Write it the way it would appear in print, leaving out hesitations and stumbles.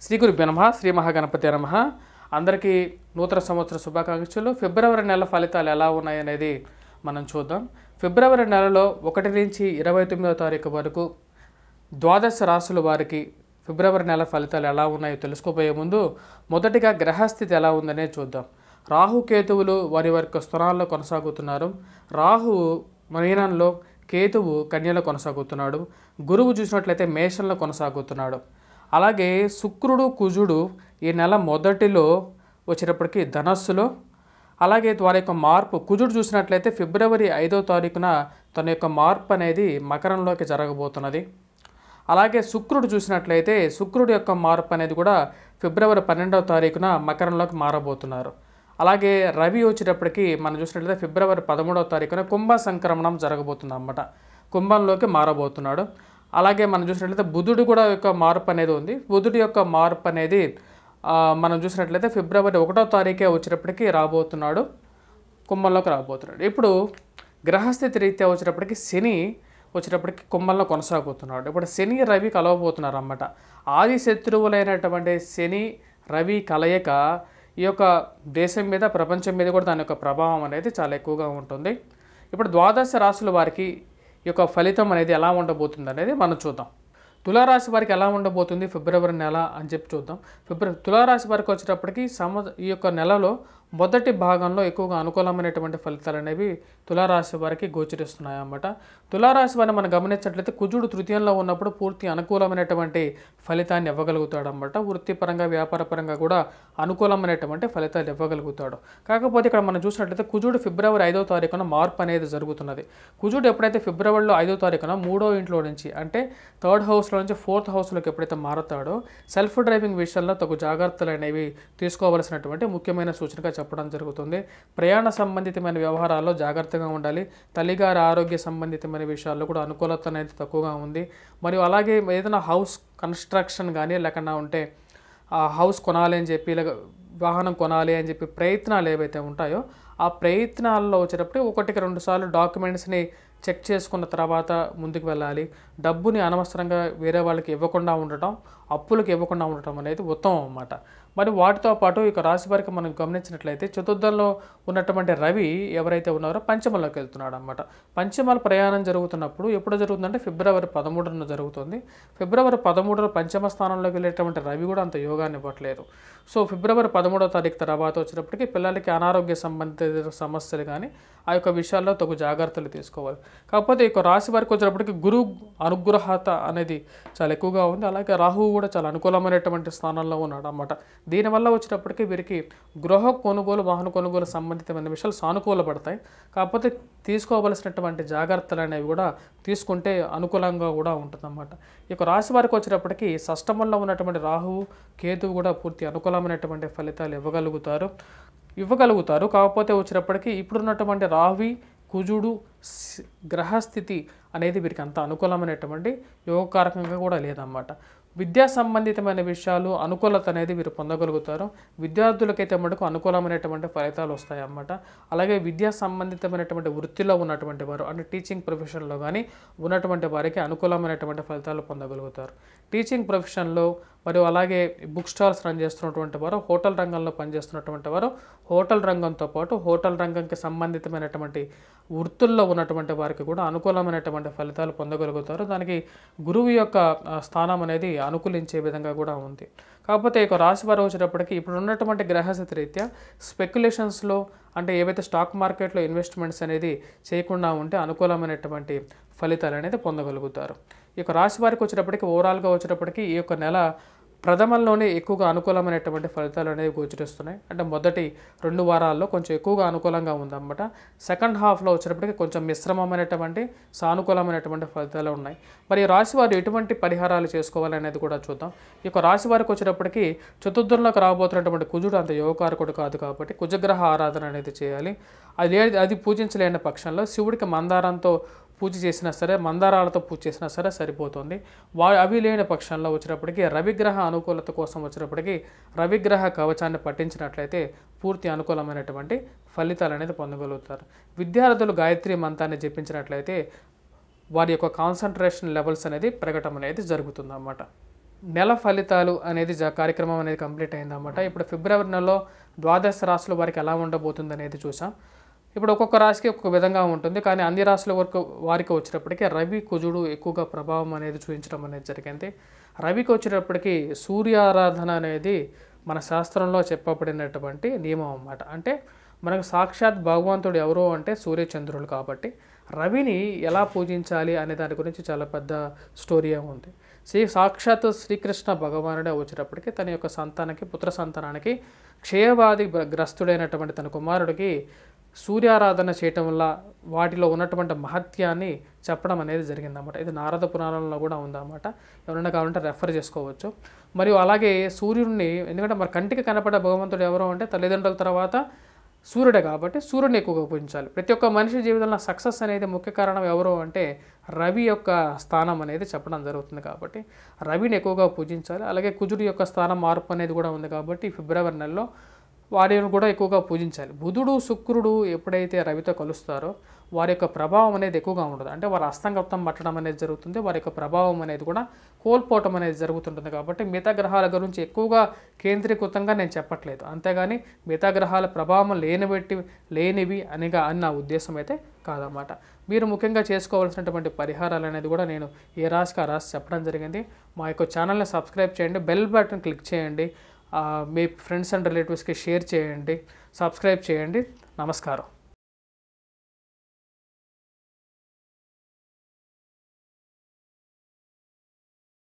శ్రీ గురుభ్యో నమః శ్రీ మహాగణపతి నమః. అందరికీ నూతన సంవత్సర శుభాకాంక్షలు. ఫిబ్రవరి నెల ఫలితాలు ఎలా ఉన్నాయనేది మనం చూద్దాం. ఫిబ్రవరి నెలలో 1 నుంచి 29వ తారీఖు వరకు ద్వాదశ రాశుల వారికి ఫిబ్రవరి నెల ఫలితాలు ఎలా ఉన్నాయో తెలుసుకోబోయే ముందు మొదటిగా గ్రహస్థితి ఎలా ఉందనే చూద్దాం. రాహు కేతువులు వారి స్థానాల్లో కొనసాగుతున్నారు. రాహువు మీనంలో, కేతువు కన్యలో కొనసాగుతున్నాడు. గురువు చూసినట్లయితే మేషంలో కొనసాగుతున్నాడు. అలాగే శుక్రుడు, కుజుడు ఈ నెల మొదటిలో వచ్చేటప్పటికి ధనస్సులో, అలాగే వారి యొక్క మార్పు కుజుడు చూసినట్లయితే ఫిబ్రవరి 5వ తారీఖున తన యొక్క మార్పు అనేది మకరంలోకి జరగబోతున్నది. అలాగే శుక్రుడు చూసినట్లయితే శుక్రుడు యొక్క మార్పు అనేది కూడా ఫిబ్రవరి 12వ తారీఖున మకరంలోకి మారబోతున్నారు. అలాగే రవి వచ్చేటప్పటికి మనం చూసినట్లయితే ఫిబ్రవరి 13వ తారీఖున కుంభ సంక్రమణం జరగబోతుంది అన్నమాట. కుంభంలోకి మారబోతున్నాడు. అలాగే మనం చూసినట్లయితే బుధుడు కూడా యొక్క మార్పు అనేది ఉంది. బుధుడి యొక్క మార్పు అనేది మనం చూసినట్లయితే ఫిబ్రవరి 1వ తారీఖే వచ్చేటప్పటికి రాబోతున్నాడు, కుంభంలోకి రాబోతున్నాడు. ఇప్పుడు గ్రహస్థితి రీత్యా వచ్చేటప్పటికి శని వచ్చేటప్పటికి కుంభంలో కొనసాగుతున్నాడు. ఇప్పుడు శని రవి కలవబోతున్నారు అన్నమాట. ఆది శత్రువులైనటువంటి శని రవి కలయిక ఈ యొక్క దేశం మీద, ప్రపంచం మీద కూడా దాని యొక్క ప్రభావం అనేది చాలా ఎక్కువగా ఉంటుంది. ఇప్పుడు ద్వాదశ రాశుల వారికి ఈ యొక్క ఫలితం అనేది ఎలా ఉండబోతుంది అనేది మనం చూద్దాం. తులారాశి వారికి ఎలా ఉండబోతుంది ఫిబ్రవరి నెల అని చెప్పి చూద్దాం. తులారాశి వారికి వచ్చేటప్పటికి ఈ యొక్క నెలలో మొదటి భాగంలో ఎక్కువగా అనుకూలమైనటువంటి ఫలితాలు అనేవి తులారాశి వారికి గోచరిస్తున్నాయి అన్నమాట. తులారాశి వారిని మనం గమనించినట్లయితే కుజుడు తృతీయంలో ఉన్నప్పుడు పూర్తి అనుకూలమైనటువంటి ఫలితాన్ని ఇవ్వగలుగుతాడు అన్నమాట. వృత్తిపరంగా, వ్యాపారపరంగా కూడా అనుకూలమైనటువంటి ఫలితాలు ఇవ్వగలుగుతాడు. కాకపోతే ఇక్కడ మనం చూసినట్లయితే కుజుడు ఫిబ్రవరి 5వ తారీఖున మార్పు అనేది జరుగుతున్నది. కుజుడు ఎప్పుడైతే ఫిబ్రవరిలో 5వ తారీఖున 3వ ఇంట్లో నుంచి అంటే 3rd హౌస్లో నుంచి 4th హౌస్లోకి ఎప్పుడైతే మారుతాడో సెల్ఫ్ డ్రైవింగ్ విషయంలో తగు జాగ్రత్తలు అనేవి తీసుకోవాల్సినటువంటి ముఖ్యమైన సూచనగా చెప్పడం జరుగుతుంది. ప్రయాణ సంబంధితమైన వ్యవహారాల్లో జాగ్రత్తగా ఉండాలి. తల్లిగారి ఆరోగ్య సంబంధితమైన విషయాల్లో కూడా అనుకూలత అనేది తక్కువగా ఉంది. మరియు అలాగే ఏదైనా హౌస్ కన్స్ట్రక్షన్ కానీ లేకుండా ఉంటే హౌస్ కొనాలి అని చెప్పి, వాహనం కొనాలి అని చెప్పి ప్రయత్నాలు ఏవైతే ఉంటాయో ఆ ప్రయత్నాల్లో వచ్చేటప్పుడు 1-2 సార్లు డాక్యుమెంట్స్ని చెక్ చేసుకున్న తర్వాత ముందుకు వెళ్ళాలి. డబ్బుని అనవసరంగా వేరే వాళ్ళకి ఇవ్వకుండా ఉండటం, అప్పులకు ఇవ్వకుండా ఉండటం అనేది ఉత్తమం అన్నమాట. మరి వాటితో పాటు ఇక రాశి వారికి మనం గమనించినట్లయితే చతుర్థంలో ఉన్నటువంటి రవి ఎవరైతే ఉన్నారో పంచమంలోకి వెళ్తున్నాడు అన్నమాట. పంచమాల ప్రయాణం జరుగుతున్నప్పుడు ఎప్పుడు జరుగుతుందంటే ఫిబ్రవరి 13న జరుగుతుంది. ఫిబ్రవరి 13న పంచమ స్థానంలోకి వెళ్ళేటువంటి రవి కూడా అంత యోగాన్ని ఇవ్వట్లేదు. సో ఫిబ్రవరి 13వ తారీఖు తర్వాత వచ్చినప్పటికీ పిల్లలకి అనారోగ్య సంబంధిత సమస్యలు కానీ ఆ యొక్క విషయాల్లో తగు జాగ్రత్తలు తీసుకోవాలి. కాకపోతే ఇక రాశి వారికి వచ్చేటప్పటికి గురువు అనుగ్రహత అనేది చాలా ఎక్కువగా ఉంది. అలాగే రాహువు కూడా చాలా అనుకూలమైనటువంటి స్థానంలో ఉన్నాడు అన్నమాట. దీనివల్ల వచ్చేటప్పటికి వీరికి గృహ కొనుగోలు, వాహన కొనుగోలు సంబంధితమైన విషయాలు సానుకూలపడతాయి. కాకపోతే తీసుకోవలసినటువంటి జాగ్రత్తలు అనేవి కూడా తీసుకుంటే అనుకూలంగా కూడా ఉంటుందన్నమాట. ఇక రాశి వారికి వచ్చేటప్పటికి షష్టమంలో ఉన్నటువంటి రాహువు, కేతువు కూడా పూర్తి అనుకూలమైనటువంటి ఫలితాలు ఇవ్వగలుగుతారు. కాకపోతే వచ్చేటప్పటికి ఇప్పుడున్నటువంటి రాహువి, కుజుడు గ్రహస్థితి అనేది వీరికి అంత అనుకూలమైనటువంటి యోగకారకంగా కూడా లేదన్నమాట. విద్యా సంబంధితమైన విషయాలు అనుకూలత అనేది వీరు పొందగలుగుతారు. విద్యార్థులకైతే మటుకు అనుకూలమైనటువంటి ఫలితాలు వస్తాయి అన్నమాట. అలాగే విద్యా సంబంధితమైనటువంటి వృత్తిలో ఉన్నటువంటి వారు అంటే టీచింగ్ ప్రొఫెషన్లో కానీ ఉన్నటువంటి వారికి అనుకూలమైనటువంటి ఫలితాలు పొందగలుగుతారు. టీచింగ్ ప్రొఫెషన్లో మరియు అలాగే బుక్ స్టాల్స్ రన్ చేస్తున్నటువంటి వారు, హోటల్ రంగంలో పనిచేస్తున్నటువంటి వారు, హోటల్ రంగంతో పాటు హోటల్ రంగంకి సంబంధితమైనటువంటి వృత్తుల్లో ఉన్నటువంటి వారికి కూడా అనుకూలమైనటువంటి ఫలితాలు పొందగలుగుతారు. దానికి గురువు యొక్క స్థానం అనేది అనుకూలించే విధంగా కూడా ఉంది. కాకపోతే ఇక రాశి వారు వచ్చేటప్పటికి ఇప్పుడు ఉన్నటువంటి గ్రహస్థితి రీత్యా స్పెక్యులేషన్స్లో అంటే ఏవైతే స్టాక్ మార్కెట్లో ఇన్వెస్ట్మెంట్స్ అనేది చేయకుండా ఉంటే అనుకూలమైనటువంటి ఫలితాలు అనేది పొందగలుగుతారు. ఈ యొక్క రాశి వారికి వచ్చేటప్పటికి ఓవరాల్గా వచ్చేటప్పటికి ఈ యొక్క నెల ప్రథమంలోనే ఎక్కువగా అనుకూలమైనటువంటి ఫలితాలు అనేవి గోచరిస్తున్నాయి. అంటే మొదటి 2 వారాల్లో కొంచెం ఎక్కువగా అనుకూలంగా ఉందన్నమాట. సెకండ్ హాఫ్లో వచ్చేటప్పటికి కొంచెం మిశ్రమమైనటువంటి సానుకూలమైనటువంటి ఫలితాలు ఉన్నాయి. మరి రాశి వారు ఎటువంటి పరిహారాలు చేసుకోవాలనేది కూడా చూద్దాం. ఈ యొక్క రాశి వారికి వచ్చేటప్పటికి చతుర్థంలోకి రాబోతున్నటువంటి కుజుడు అంత యోగకారకుడు కాదు కాబట్టి కుజగ్రహ ఆరాధన అనేది చేయాలి. అది పూజించలేని పక్షంలో శివుడికి మందారంతో పూజ చేసినా సరే, మందారాలతో పూజ చేసినా సరే సరిపోతుంది. అవి లేని పక్షంలో వచ్చినప్పటికీ రవిగ్రహ అనుకూలత కోసం వచ్చినప్పటికీ రవిగ్రహ కవచాన్ని పఠించినట్లయితే పూర్తి అనుకూలమైనటువంటి ఫలితాలు అనేది పొందగలుగుతారు. విద్యార్థులు గాయత్రి మంత్రాన్ని జపించినట్లయితే వారి యొక్క కాన్సన్ట్రేషన్ లెవెల్స్ అనేది పెరగటం అనేది జరుగుతుంది అన్నమాట. నెల ఫలితాలు అనేది కార్యక్రమం అనేది కంప్లీట్ అయిందన్నమాట. ఇప్పుడు ఫిబ్రవరి నెలలో ద్వాదశ రాశుల వారికి ఎలా ఉండబోతుంది అనేది చూసాం. ఇప్పుడు ఒక్కొక్క రాశికి ఒక్కొక్క విధంగా ఉంటుంది, కానీ అన్ని రాశుల వరకు వారికి వచ్చేటప్పటికీ రవి కుజుడు ఎక్కువగా ప్రభావం అనేది చూపించడం అనేది జరిగింది. రవికి వచ్చేటప్పటికి సూర్యారాధన అనేది మన శాస్త్రంలో చెప్పబడినటువంటి నియమం అన్నమాట. అంటే మనకు సాక్షాత్ భగవంతుడు ఎవరు అంటే సూర్యచంద్రులు, కాబట్టి రవిని ఎలా పూజించాలి అనే దాని గురించి చాలా పెద్ద స్టోరీ ఉంది. సాక్షాత్ శ్రీకృష్ణ భగవానుడే వచ్చేటప్పటికి తన యొక్క సంతానానికి, పుత్ర సంతానానికి క్షయవాది గ్రస్తుడైనటువంటి తన కుమారుడికి సూర్యారాధన చేయటం వల్ల వాటిలో ఉన్నటువంటి మహత్యాన్ని చెప్పడం అనేది జరిగిందన్నమాట. ఇది నారద పురాణంలో కూడా ఉందన్నమాట. ఎవరైనా కావాలంటే రెఫర్ చేసుకోవచ్చు. మరియు అలాగే సూర్యుడిని, ఎందుకంటే మరి కంటికి కనపడే భగవంతుడు ఎవరు అంటే తల్లిదండ్రుల తర్వాత సూర్యుడే, కాబట్టి సూర్యుడిని ఎక్కువగా పూజించాలి. ప్రతి ఒక్క మనిషి జీవితంలో సక్సెస్ అనేది ముఖ్య కారణం ఎవరు అంటే రవి యొక్క స్థానం అనేది చెప్పడం జరుగుతుంది. కాబట్టి రవిని ఎక్కువగా పూజించాలి. అలాగే కుజుడి యొక్క స్థానం మార్పు అనేది కూడా ఉంది, కాబట్టి ఫిబ్రవరి నెలలో వారిని కూడా ఎక్కువగా పూజించాలి. బుధుడు శుక్రుడు ఎప్పుడైతే రవితో కలుస్తారో వారి యొక్క ప్రభావం అనేది ఎక్కువగా ఉండదు. అంటే వారి అస్తంగత్వం పట్టడం అనేది జరుగుతుంది, వారి యొక్క ప్రభావం అనేది కూడా కోల్పోవటం అనేది జరుగుతుంటుంది. కాబట్టి మిగతా గ్రహాల గురించి ఎక్కువగా కేంద్రీకృతంగా నేను చెప్పట్లేదు, అంతేగాని మిగతా గ్రహాల ప్రభావం లేనివి అనిగా అని నా ఉద్దేశం అయితే కాదన్నమాట. మీరు ముఖ్యంగా చేసుకోవాల్సినటువంటి పరిహారాలు అనేది కూడా నేను ఏ రాశికి ఆ రాశి చెప్పడం జరిగింది. మా యొక్క ఛానల్ని సబ్స్క్రైబ్ చేయండి, బెల్ బటన్ క్లిక్ చేయండి, మీ ఫ్రెండ్స్ అండ్ రిలేటివ్స్కి షేర్ చేయండి, సబ్స్క్రైబ్ చేయండి. నమస్కారం.